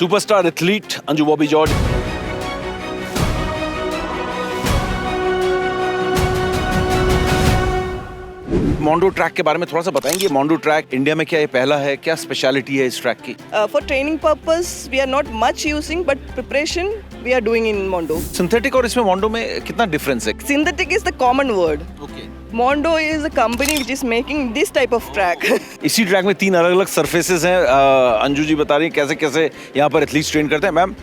Superstar athlete Anju Bobby George. Mondo track के बारे में थोड़ा सा बताएंगे। मोंडो ट्रैक इंडिया में क्या ये पहला है, क्या स्पेशलिटी है इस ट्रैक की? For training purpose, we are not much using, but preparation we are doing in Mondo. Synthetic और इसमें मोंडो में कितना डिफरेंस है? Synthetic is the common word. Okay. Mondo is a company which is making this type of track. इसी track में 3 अलग अलग surfaces हैं। अंजू जी बता रही हैं कैसे कैसे यहाँ पर एथलीट्स ट्रेन करते हैं। मैम,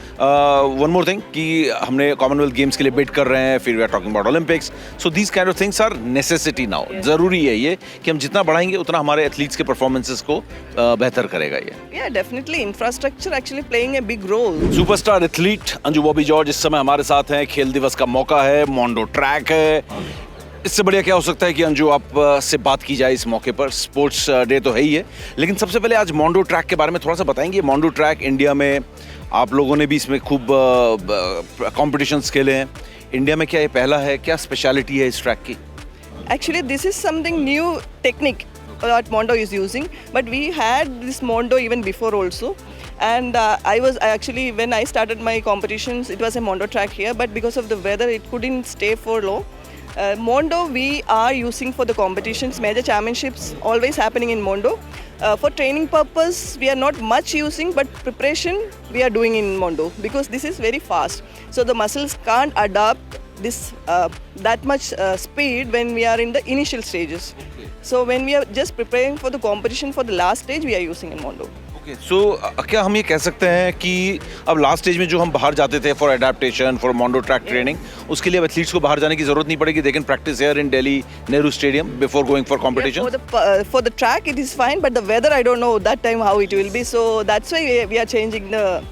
वन मोर थिंग कि हमने कॉमनवेल्थ गेम्स के लिए बिड कर रहे हैं, फिर we are talking about Olympics, so these kind of things are necessity now. जरूरी है ये कि हम जितना बढ़ाएंगे उतना हमारे एथलीट्स के परफॉर्मेंसेस को बेहतर करेगा ये। Yeah, definitely. Infrastructure actually playing a big role. Superstar athlete Anju Bobby George इस समय हमारे साथ हैं। खेल दिवस का मौका है, मोंडो ट्रैक है। इससे बढ़िया क्या हो सकता है कि अंजू आप से बात की जाए इस मौके पर। स्पोर्ट्स डे तो है ही है, लेकिन सबसे पहले आज मोंडो ट्रैक के बारे में थोड़ा सा बताएंगे। मोंडो ट्रैक इंडिया में आप लोगों ने भी इसमें खूब कॉम्पिटिशन्स खेले हैं। इंडिया में क्या ये पहला है, क्या स्पेशलिटी है इस ट्रैक की? Actually, this is something new technique that Mondo is using, but we had this Mondo even before also. And when I started my competitions, it was a Mondo track here, but because of the weather, it couldn't stay for long. Mondo we are using for the competitions, major championships always happening in Mondo. For training purpose, we are not much using, but preparation we are doing in Mondo because this is very fast. So the muscles can't adapt this that much speed when we are in the initial stages. So when we are just preparing for the competition for the last stage, we are using in Mondo. सो क्या हम ये कह सकते हैं कि अब last stage में जो हम बाहर जाते थे for adaptation, for Mondo track training, उसके लिए अब एथलीट्स को बाहर जाने की जरूरत नहीं पड़ेगी? They can practice here in Delhi Nehru stadium before going for competition? For the track it is fine, but the weather I don't know that time how it will be, so that's why we are changing the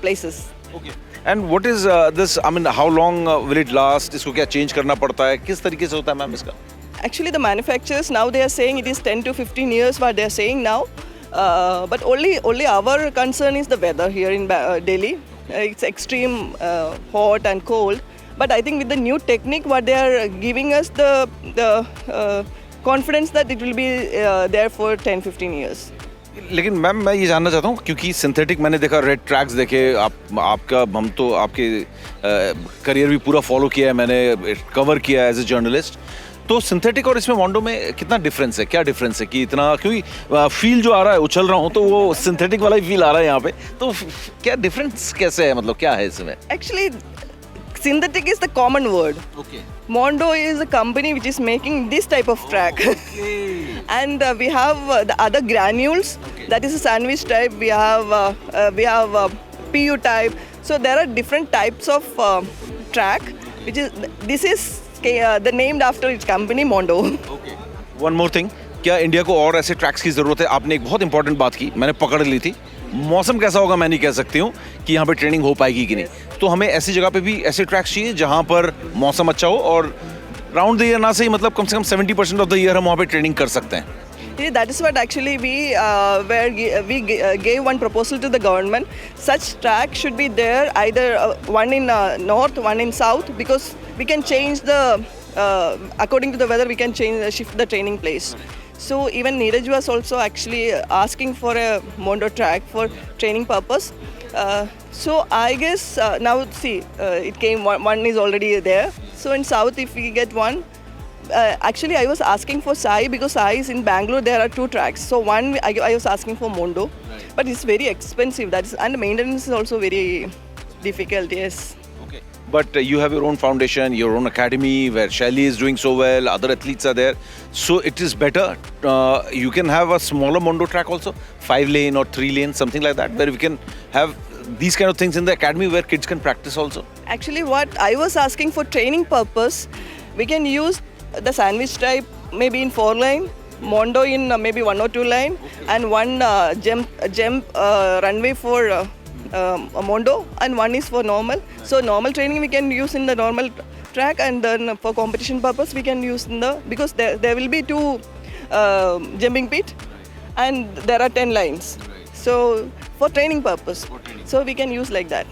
places. Okay. And what is this, I mean, how long will it last? इसको क्या change करना पड़ता है, किस तरीके से होता है मैम इसका? Actually the manufacturers now they are saying it is 10 to 15 years what they are saying now. But only our concern is the weather here in Delhi. It's extreme hot and cold. But I think with the new technique, what they are giving us the confidence that it will be there for 10-15 years. लेकिन ma'am मैं ये जानना चाहता हूँ, क्योंकि synthetic मैंने देखा, red tracks देखे, आपका हम तो आपके करियर भी पूरा फॉलो किया है, मैंने कवर किया है एज ए जर्नलिस्ट। तो सिंथेटिक और इसमें मोंडो में कितना डिफरेंस है, क्या डिफरेंस है कि इतना, क्योंकि फील जो आ रहा है, उछल रहा हूँ तो वो सिंथेटिक वाला ही फील आ रहा है यहाँ पे, तो क्या डिफरेंस कैसे है, मतलब क्या है इसमें? Actually, synthetic is the common word. Okay. Mondo is a company which is making this type of track. Okay. And we have the other granules. Okay. That is a sandwich type. We have PU type. So there are different types of track. This is the named after its company Mondo. Okay. One more thing, क्या India को और ऐसे tracks की ज़रूरत है? आपने एक बहुत इंपॉर्टेंट बात की, मैंने पकड़ ली थी। मौसम कैसा होगा मैं नहीं कह सकती हूँ कि यहाँ पे ट्रेनिंग हो पाएगी कि नहीं, तो हमें ऐसी जगह पे भी ऐसे ट्रैक्स चाहिए जहाँ पर मौसम अच्छा हो और राउंड द ईयर ना सही, मतलब कम से कम 70% ऑफ द ईयर हम वहाँ पे ट्रेनिंग कर सकते हैं। Yeah, that is what actually we gave one proposal to the government. Such track should be there, either one in north, one in south, because we can change the according to the weather. We can shift the training place. So even Neeraj was also actually asking for a Mondo track for training purpose. So I guess now see it came one is already there. So in south, if we get one. Actually, I was asking for Sai because Sai is in Bangalore. There are 2 tracks. So one, I was asking for Mondo, but it's very expensive. And the maintenance is also very difficult. Yes. Okay. But you have your own foundation, your own academy where Shaili is doing so well. Other athletes are there, so it is better. You can have a smaller Mondo track also, 5-lane or 3-lane, something like that, where we can have these kind of things in the academy where kids can practice also. Actually, what I was asking for training purpose, we can use the sandwich type maybe in 4-lane, Mondo in maybe 1 or 2 lane, and one jump runway for Mondo, and one is for normal. So normal training we can use in the normal track, and then for competition purpose we can use in the, because there will be 2 jumping pit, and there are 10 lines. So for training purpose, so we can use like that.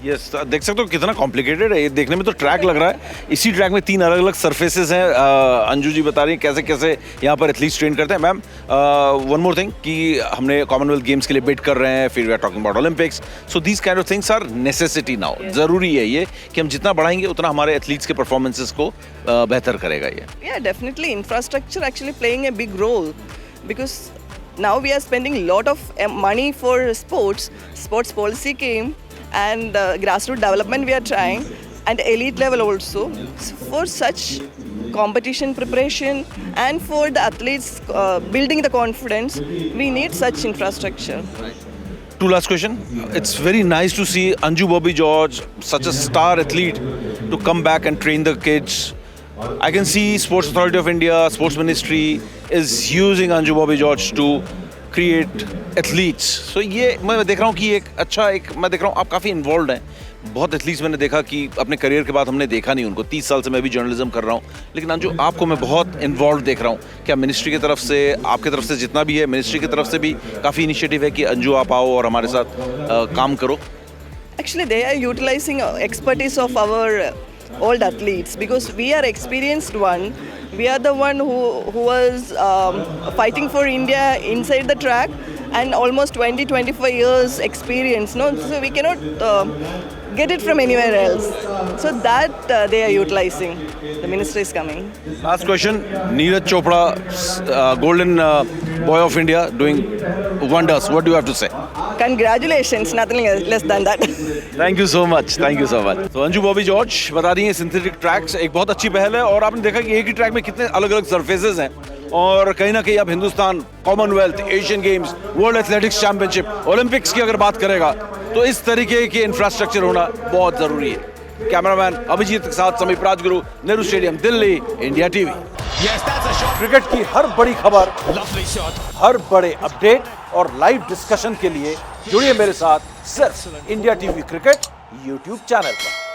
Yes देख सकते हो कितना complicated है ये, देखने में तो track लग रहा है, इसी ट्रैक में 3 अलग अलग सरफेसेस हैं। अंजू जी बता रही हैं कैसे कैसे यहाँ पर एथलीट्स ट्रेन करते हैं। मैम वन मोर थिंग कि हमने कॉमनवेल्थ गेम्स के लिए बिड कर रहे हैं, फिर we are talking about Olympics, so these kind of things are necessity now. ज़रूरी है ये कि हम जितना बढ़ाएंगे उतना हमारे एथलीट्स के परफॉर्मेंसेस को बेहतर करेगा ये। Yeah, definitely. Infrastructure actually playing a big role because now we are spending a lot of money for sports. Sports policy came and grassroots development we are trying and elite level also. So for such competition preparation and for the athletes building the confidence, we need such infrastructure. Two last question. It's very nice to see Anju Bobby George, such a star athlete, to come back and train the kids. I can see Sports Authority of India, Sports Ministry is using Anju Bobby George to create athletes. So ये मैं देख रहा हूँ कि एक अच्छा मैं देख रहा हूँ आप काफ़ी इन्वॉल्व हैं। बहुत एथलीट्स मैंने देखा कि अपने करियर के बाद हमने देखा नहीं उनको। 30 साल से मैं भी जर्नलिज्म कर रहा हूँ, लेकिन अंजू आपको मैं बहुत इन्वॉल्व देख रहा हूँ। क्या मिनिस्ट्री की तरफ से, आपकी तरफ से जितना भी है, मिनिस्ट्री की तरफ से भी काफ़ी इनिशिएटिव है कि अंजू आप आओ और हमारे साथ काम करो? Actually, they are utilizing expertise of our old athletes because we are experienced one. We are the one who was fighting for India inside the track and almost 20-25 years experience. No, so we cannot get it from anywhere else. So that they are utilizing. The ministry is coming. Last question. Neeraj Chopra, golden boy of India, doing wonders. What do you have to say? Congratulations, nothing less than that. Thank you so much, thank you so much. तो Anju Bobby George बता रही हैं synthetic tracks एक बहुत अच्छी पहल है, और आपने देखा कि एक ही ट्रैक में कितने अलग अलग सरफेसेस हैं, और कहीं ना कहीं अब Hindustan Commonwealth, Asian games, world athletics championship, Olympics की अगर बात करेगा तो इस तरीके के इंफ्रास्ट्रक्चर होना बहुत ज़रूरी है। कैमरामैन अभिजीत के साथ समीप Rajguru, Nehru stadium, Delhi, India TV. Cricket की हर बड़ी खबर, हर बड़े अपडेट और लाइव डिस्कशन के लिए जुड़िए मेरे साथ सिर्फ India TV cricket YouTube channel पर।